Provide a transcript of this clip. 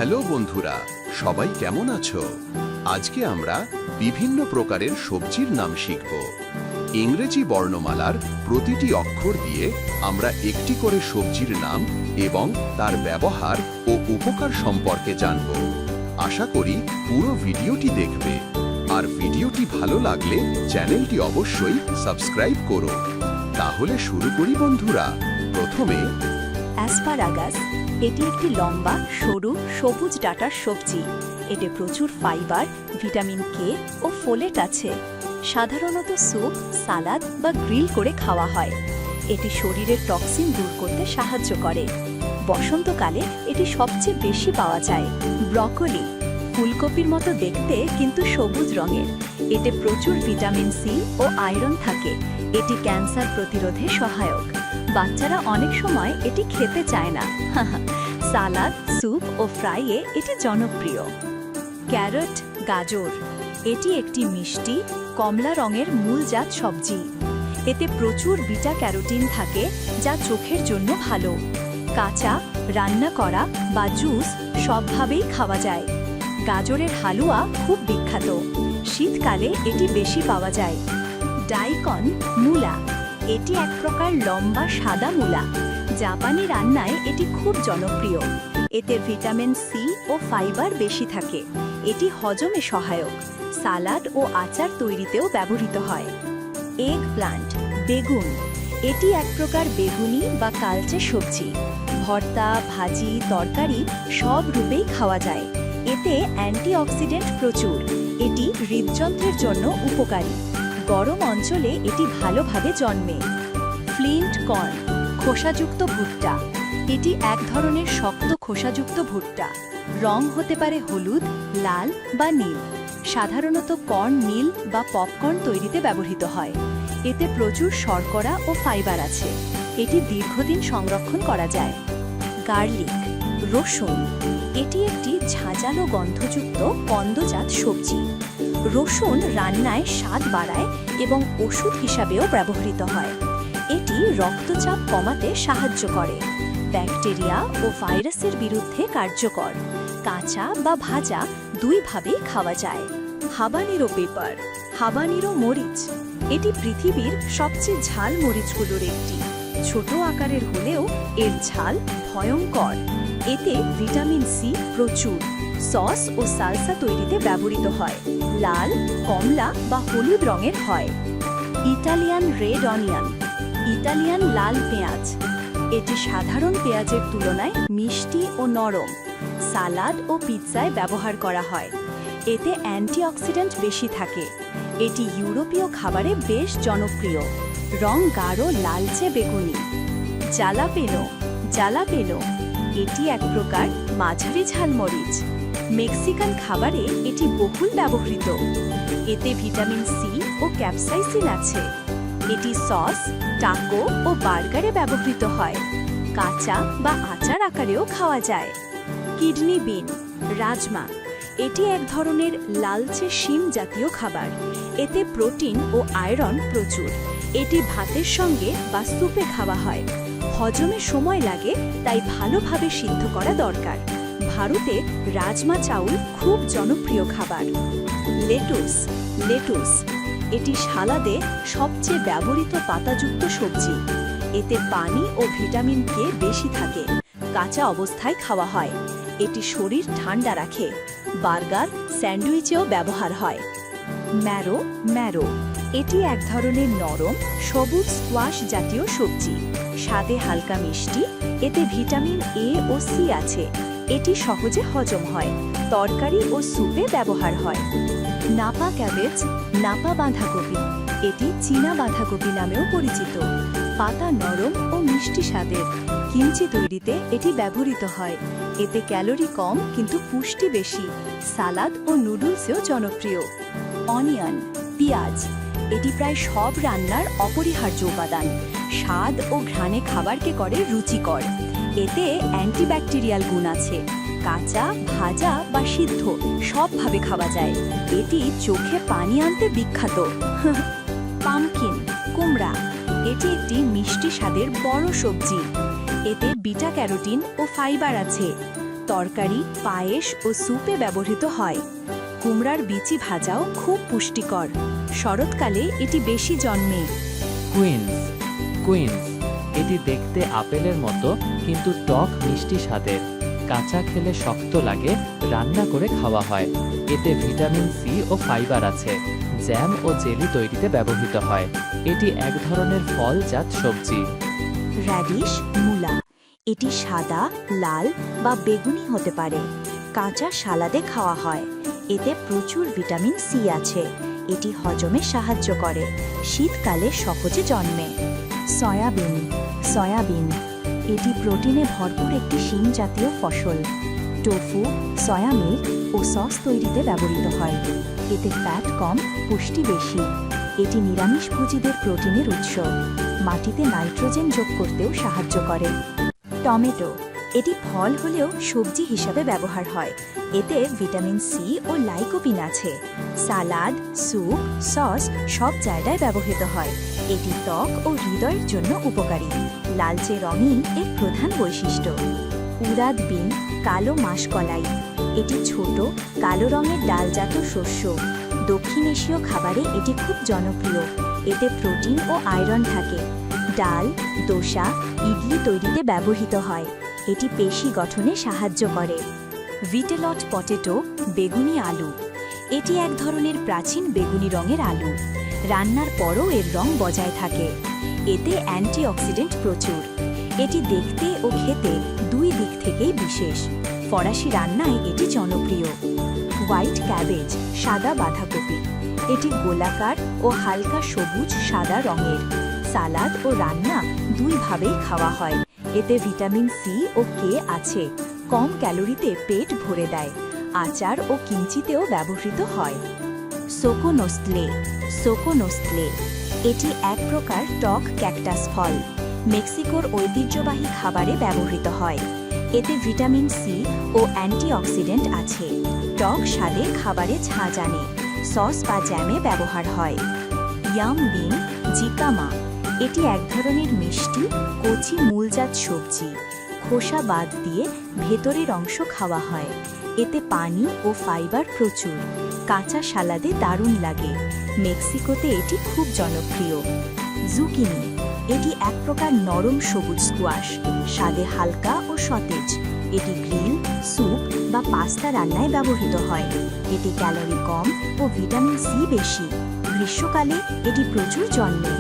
Hello বন্ধুরা, সবাই কেমন আছো? আজকে আমরা বিভিন্ন প্রকারের সবজির নাম শিখব। ইংরেজি বর্ণমালার প্রতিটি অক্ষর দিয়ে আমরা একটি করে সবজির নাম এবং তার ব্যবহার ও উপকার সম্পর্কে জানব। আশা করি পুরো ভিডিওটি দেখবে। আর ভিডিওটি ভালো লাগলে চ্যানেলটি অবশ্যই সাবস্ক্রাইব করো। তাহলে শুরু করি বন্ধুরা। প্রথমে অ্যাসপারাগাস। এটি একটি লম্বা সরু সবুজ ডাঁটার সবজি। এতে প্রচুর ফাইবার, ভিটামিন কে ও ফোলেট আছে। সাধারণত স্যুপ, সালাদ বা গ্রিল করে খাওয়া হয়। এটি শরীরের টক্সিন দূর করতে সাহায্য করে। বসন্তকালে এটি সবচেয়ে বেশি পাওয়া যায়। ব্রকোলি ফুলকপির মতো দেখতে কিন্তু সবুজ রঙের। এতে প্রচুর ভিটামিন সি ও আয়রন থাকে। এটি ক্যান্সার প্রতিরোধে সহায়ক। বাচ্চারা অনেক সময় এটি খেতে চায় না। সালাদ, স্যুপ ও ফ্রাইয়ে এটি জনপ্রিয়। ক্যারট, গাজর। এটি একটি মিষ্টি কমলা রঙের মূলজাত সবজি। এতে প্রচুর বিটা ক্যারোটিন থাকে, যা চোখের জন্য ভালো। কাঁচা, রান্না করা বা জুস সবভাবেই খাওয়া যায়। গাজরের হালুয়া খুব বিখ্যাত। শীতকালে এটি বেশি পাওয়া যায়। ডাইকন, মূলা। এটি এক প্রকার লম্বা সাদা মূলা। জাপানি রান্নায় এটি খুব জনপ্রিয়। এতে ভিটামিন সি ও ফাইবার বেশি থাকে। এটি হজমে সহায়ক। সালাড ও আচার তৈরিতেও ব্যবহৃত হয়। এগ প্লান্ট, বেগুন। এটি এক প্রকার বেগুনি বা কালচে সবজি। ভর্তা, ভাজি, তরকারি সব রূপেই খাওয়া যায়। এতে অ্যান্টিঅক্সিডেন্ট প্রচুর। এটি হৃদযন্ত্রের জন্য উপকারী। গরম অঞ্চলে এটি ভালোভাবে জন্মে। ফ্লিন্ট কর্ন, খোসাযুক্ত ভুট্টা। এটি এক ধরনের শক্ত খোসাযুক্ত ভুট্টা। রং হতে পারে হলুদ, লাল বা নীল। সাধারণত কর্ন মিল বা পপকর্ন তৈরিতে ব্যবহৃত হয়। এতে প্রচুর শর্করা ও ফাইবার আছে। এটি দীর্ঘদিন সংরক্ষণ করা যায়। গার্লিক, রসুন। এটি একটি ঝাঁঝালো গন্ধযুক্ত কন্দজাত সবজি। রসুন রান্নায় স্বাদ বাড়ায় এবং ওষুধ হিসাবেও ব্যবহৃত হয়। এটি রক্তচাপ কমাতে সাহায্য করে। ব্যাকটেরিয়া ও ভাইরাসের বিরুদ্ধে কার্যকর। কাঁচা বা ভাজা দুইভাবেই খাওয়া যায়। হাবানেরো পেপার, হাবানেরো মরিচ। এটি পৃথিবীর সবচেয়ে ঝাল মরিচগুলোর একটি। ছোট আকারের হলেও এর ঝাল ভয়ঙ্কর। এতে ভিটামিন সি প্রচুর। সস ও সালসা তৈরিতে ব্যবহৃত হয়। লাল, কমলা বা হলুদ রঙের হয়। ইটালিয়ান রেড অনিয়ন, ইটালিয়ান লাল পেঁয়াজ। এটি সাধারণ পেঁয়াজের তুলনায় মিষ্টি ও নরম। সালাদ ও পিৎজায় ব্যবহার করা হয়। এতে অ্যান্টিঅক্সিডেন্ট বেশি থাকে। এটি ইউরোপীয় খাবারে বেশ জনপ্রিয়। রং গাঢ় লালচে বেগুনি। Jalapeno, jalapeno. এটি এক প্রকার মাঝারি ঝাল মরিচ। মেক্সিকান খাবারে এটি বহুল ব্যবহৃত। এতে ভিটামিন সি ও ক্যাপসাইসিন আছে। এটি সস, টাকো ও বার্গারে ব্যবহৃত হয়। কাঁচা বা আচার আকারেও খাওয়া যায়। Kidney bean, rajma. এটি এক ধরনের লালচে শিম জাতীয় খাবার। এতে প্রোটিন ও আয়রন প্রচুর। এটি ভাতের সঙ্গে বা স্যুপে খাওয়া হয়। হজমে সময় লাগে, তাই ভালোভাবে সিদ্ধ করা দরকার। ভারতে রাজমা চাউল খুব জনপ্রিয় খাবার। Lettuce, lettuce. এটি সালাদে সবচেয়ে ব্যবহৃত পাতাযুক্ত সবজি। এতে পানি ও ভিটামিন কে বেশি থাকে। কাঁচা অবস্থায় খাওয়া হয়। এটি শরীর ঠান্ডা রাখে। বার্গার, স্যান্ডউইচেও ব্যবহার হয়। Marrow, marrow. এটি এক ধরনের নরম সবুজ স্কোয়াশ জাতীয় সবজি। স্বাদে হালকা মিষ্টি। এতে ভিটামিন এ ও সি আছে। এটি সহজে হজম হয়। তরকারি ও স্যুপে ব্যবহার হয়। নাপা ক্যাবেজ, নাপা বাঁধাকপি। এটি চীনা বাঁধাকপি নামেও পরিচিত। পাতা নরম ও মিষ্টি স্বাদের। কিমচি তৈরিতে এটি ব্যবহৃত হয়। এতে ক্যালোরি কম কিন্তু পুষ্টি বেশি। সালাদ ও নুডলসেও জনপ্রিয়। অনিয়ন, পেঁয়াজ। এটি প্রায় সব রান্নার অপরিহার্য উপাদান। স্বাদ ও ঘ্রাণে খাবারকে করে রুচিকর। এতে অ্যান্টিব্যাকটেরিয়াল গুণ আছে। কাঁচা, ভাজা বা সিদ্ধ সবভাবে খাওয়া যায়। এটি চোখে পানি আনতে বিখ্যাত। পামকিন, কুমড়া। এটি একটি মিষ্টি স্বাদের বড় সবজি। এতে বিটা ক্যারোটিন ও ফাইবার আছে। তরকারি, পায়েস ও স্যুপে ব্যবহৃত হয়। কুমড়ার বিচি ভাজাও খুব পুষ্টিকর। শরৎকালে এটি বেশি জন্মে। কুইন্স এটি দেখতে আপেলের মতো কিন্তু টক মিষ্টি স্বাদের। কাঁচা খেলে শক্ত লাগে, রান্না করে খাওয়া হয়। এতে ভিটামিন সি ও ফাইবার আছে। জ্যাম ও জেলি তৈরিতে ব্যবহৃত হয়। এটি এক ধরনের ফলজাত সবজি। র্যাডিশ, মূলা, এটি সাদা, লাল বা বেগুনি হতে পারে। কাঁচা সালাদে খাওয়া হয়। এতে প্রচুর ভিটামিন সি আছে। এটি হজমে সাহায্য করে। শীতকালে সহজে জন্মে। সয়াবিন এটি প্রোটিনে ভরপুর একটি শিম জাতীয় ফসল। টোফু, সয়া মিল্ক ও সস তৈরিতে ব্যবহৃত হয়। এতে ফ্যাট কম, পুষ্টি বেশি। এটি নিরামিষভোজীদের প্রোটিনের উৎস। মাটিতে নাইট্রোজেন যোগ করতেও সাহায্য করে। টমেটো, এটি ফল হলেও সবজি হিসাবে ব্যবহার হয়। এতে ভিটামিন সি ও লাইকোপিন আছে। সালাদ, স্যুপ, সস সব জায়গায় ব্যবহৃত হয়। এটি ত্বক ও হৃদয়ের জন্য উপকারী। লালচে রঙই এর প্রধান বৈশিষ্ট্য। উড়াদ বিন, কালো মাসকলাই, এটি ছোট কালো রঙের ডালজাত শস্য। দক্ষিণ এশীয় খাবারে এটি খুব জনপ্রিয়। এতে প্রোটিন ও আয়রন থাকে। ডাল, দোসা, ইডলি তৈরিতে ব্যবহৃত হয়। এটি পেশি গঠনে সাহায্য করে। ভিটেলট পটেটো, বেগুনি আলু, এটি এক ধরনের প্রাচীন বেগুনি রঙের আলু। রান্নার পরও এর রং বজায় থাকে। এতে অ্যান্টিঅক্সিডেন্ট প্রচুর। এটি দেখতে ও খেতে দুই দিক থেকেই বিশেষ। ফরাসি রান্নায় এটি জনপ্রিয়। হোয়াইট ক্যাবেজ, সাদা বাঁধাকপি, এটি গোলাকার ও হালকা সবুজ সাদা রঙের। সালাদ ও রান্না দুইভাবেই খাওয়া হয়। এতে ভিটামিন সি ও কে আছে। কম ক্যালোরিতে পেট ভরে দেয়। আচার ও কিমচিতেও ব্যবহৃত হয়। সোকোনোস্টলে, এটি এক প্রকার টক ক্যাকটাস ফল। মেক্সিকোর ঐতিহ্যবাহী খাবারে ব্যবহৃত হয়। এতে ভিটামিন সি ও অ্যান্টিঅক্সিডেন্ট আছে। টক স্বাদে খাবারে ঝাঁঝ আনে। সস বা জ্যামে ব্যবহার হয়। ইয়াম বিন, জিকামা, এটি এক ধরনের মিষ্টি কচি মূলজাত সবজি। খোসা বাদ দিয়ে ভেতরের অংশ খাওয়া হয়। এতে পানি ও ফাইবার প্রচুর। কাঁচা সালাদে দারুণ লাগে। মেক্সিকোতে এটি খুব জনপ্রিয়। জুকিনি, এটি এক প্রকার নরম সবুজ স্কোয়াশ। স্বাদে হালকা ও সতেজ। এটি গ্রিল, স্যুপ বা পাস্তা রান্নায় ব্যবহৃত হয়। এতে ক্যালোরি কম ও ভিটামিন সি বেশি। গ্রীষ্মকালে এটি প্রচুর জন্মে।